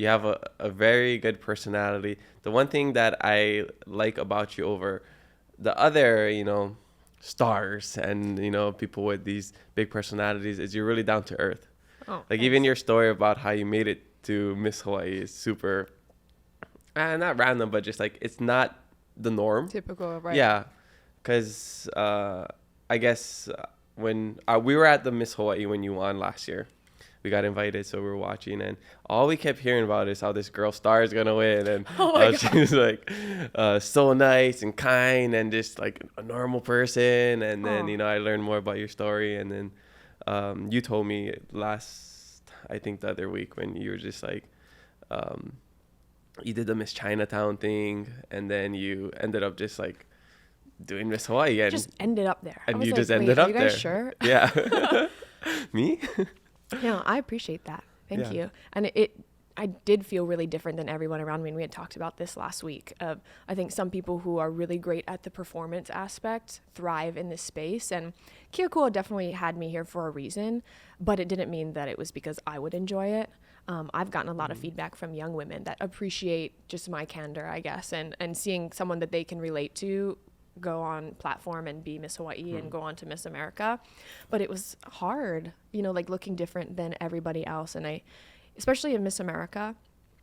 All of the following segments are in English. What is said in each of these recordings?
You have a very good personality. The one thing that I like about you over the other, stars and, people with these big personalities is you're really down to earth. Oh, Like thanks. even your story about how you made it to Miss Hawaii is super, not random, but just like it's not the norm. Typical, right? Yeah, because I guess when we were at the Miss Hawaii when you won last year, we got invited, so we were watching, and all we kept hearing about is how this girl Star is gonna win, and Oh my God. she's like so nice and kind and just like a normal person. And then Oh. I learned more about your story, and then you told me I think the other week when you were just like. You did the Miss Chinatown thing, and then you ended up just like doing Miss Hawaii, and Just ended up there. I and was you like, just wait, ended are up you guys there. sure? Yeah. Me? No, I appreciate that. Thank Yeah. you. And I did feel really different than everyone around me. And we had talked about this last week. I think some people who are really great at the performance aspect thrive in this space. And Kyokua definitely had me here for a reason, but it didn't mean that it was because I would enjoy it. I've gotten a lot of feedback from young women that appreciate just my candor, I guess, and seeing someone that they can relate to go on platform and be Miss Hawaii and go on to Miss America. But it was hard, like looking different than everybody else. And especially in Miss America,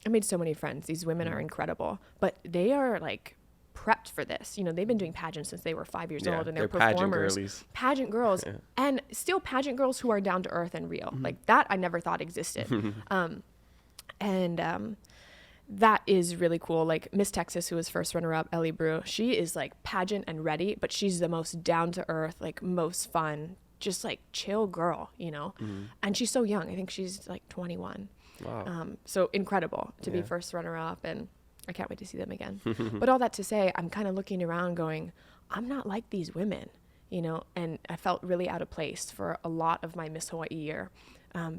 I made so many friends. These women are incredible, but they are like prepped for this. They've been doing pageants since they were 5 years old, and they're pageant performers, girlies. pageant girls, and still pageant girls who are down to earth and real. Like that, I never thought existed. That is really cool. Like Miss Texas, who was first runner-up, Ellie Brew, she is like pageant and ready, but she's the most down-to-earth, like most fun, just like chill girl, And she's so young. I think she's like 21. Wow. So incredible to be first runner-up, and I can't wait to see them again. But all that to say, I'm kind of looking around going, I'm not like these women, and I felt really out of place for a lot of my Miss Hawaii year,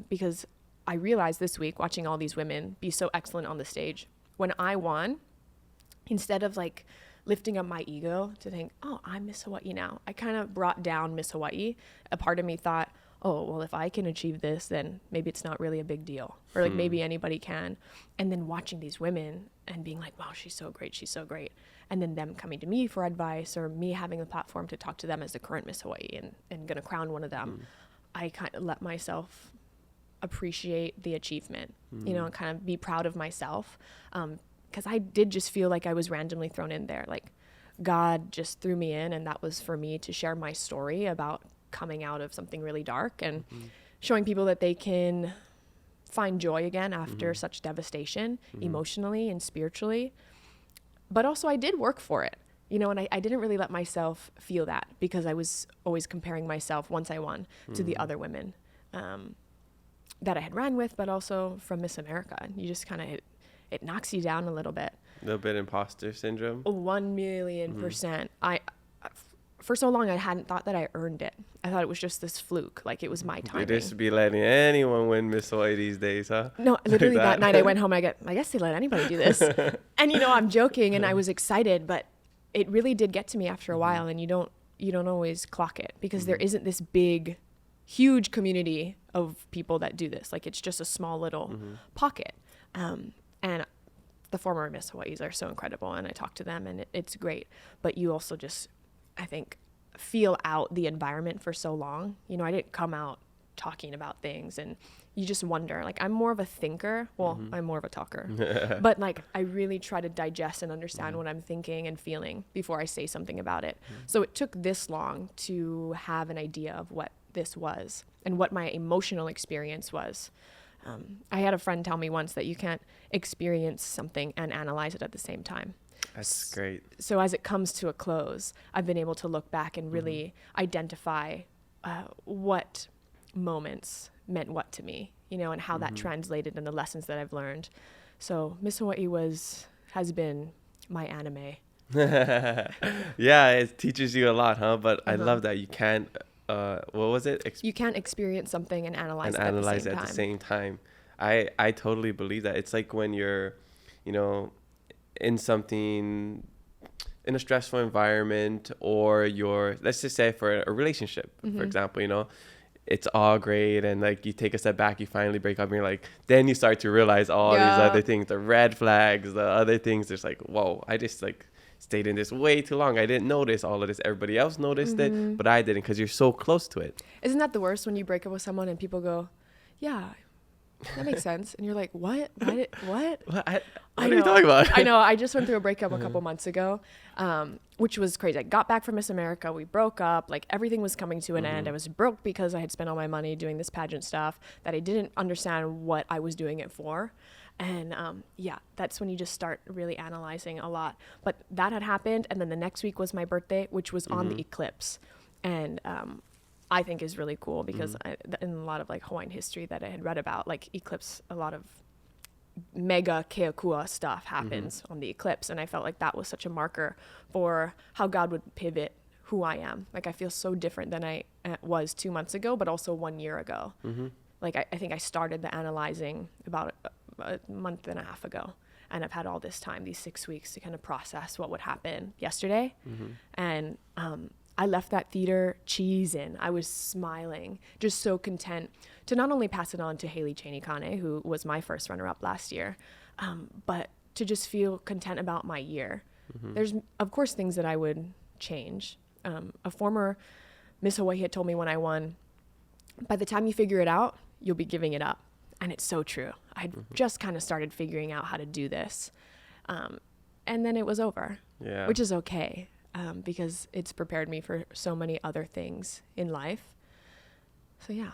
because I realized this week watching all these women be so excellent on the stage. When I won, instead of like lifting up my ego to think, oh, I'm Miss Hawaii now, I kind of brought down Miss Hawaii. A part of me thought, oh, well, if I can achieve this, then maybe it's not really a big deal, or like maybe anybody can. And then watching these women and being like, wow, she's so great. And then them coming to me for advice, or me having a platform to talk to them as the current Miss Hawaii and gonna crown one of them. I kind of let myself appreciate the achievement, and kind of be proud of myself. Because I did just feel like I was randomly thrown in there. Like God just threw me in, and that was for me to share my story about coming out of something really dark and showing people that they can find joy again after such devastation, emotionally and spiritually. But also I did work for it, and I didn't really let myself feel that, because I was always comparing myself once I won to the other women that I had ran with, but also from Miss America. And you just kind of, it knocks you down a little bit. A little bit imposter syndrome. 1,000,000%. For so long, I hadn't thought that I earned it. I thought it was just this fluke, like it was my timing. They just be letting anyone win Miss Hawaii these days, huh? No, literally Like that night I went home and I guess they let anybody do this. And I'm joking and I was excited, but it really did get to me after a while, and you don't always clock it, because there isn't this big, huge community of people that do this. Like it's just a small little pocket. And the former Miss Hawaii's are so incredible, and I talk to them, and it's great. But you also just, I think, feel out the environment for so long. I didn't come out talking about things, and you just wonder. Like I'm more of a thinker. Well, I'm more of a talker. But like I really try to digest and understand what I'm thinking and feeling before I say something about it. So it took this long to have an idea of what this was and what my emotional experience was. I had a friend tell me once that you can't experience something and analyze it at the same time. That's great. So as it comes to a close, I've been able to look back and really identify what moments meant what to me, and how that translated and the lessons that I've learned. So Miss Hawaii has been my anime. Yeah, it teaches you a lot, huh? But I love that you can't, what was it? You can't experience something and analyze it At the same time. I totally believe that. It's like when you're, in something, in a stressful environment, or let's just say for a relationship, for example, it's all great, and like you take a step back, you finally break up, and you're like, then you start to realize all these other things, the red flags, the other things. It's like, whoa, I just like stayed in this way too long. I didn't notice all of this. Everybody else noticed it, but I didn't, because you're so close to it. Isn't that the worst when you break up with someone and people go, yeah, that makes sense. And you're like, what? What? What are you talking about? I know. I just went through a breakup a couple months ago, which was crazy. I got back from Miss America. We broke up. Like everything was coming to an end. I was broke because I had spent all my money doing this pageant stuff that I didn't understand what I was doing it for. And that's when you just start really analyzing a lot. But that had happened. And then the next week was my birthday, which was on the eclipse. And I think is really cool because in a lot of like Hawaiian history that I had read about, like eclipse, a lot of mega keakua stuff happens on the eclipse. And I felt like that was such a marker for how God would pivot who I am. Like I feel so different than I was 2 months ago, but also 1 year ago. Like I think I started the analyzing about a month and a half ago. And I've had all this time, these 6 weeks, to kind of process what would happen yesterday. And I left that theater cheesing. I was smiling, just so content to not only pass it on to Haley Cheney Kane, who was my first runner-up last year, but to just feel content about my year. There's, of course, things that I would change. A former Miss Hawai'i had told me when I won, by the time you figure it out, you'll be giving it up. And it's so true. I just kind of started figuring out how to do this. And then it was over, which is okay. Because it's prepared me for so many other things in life. So yeah,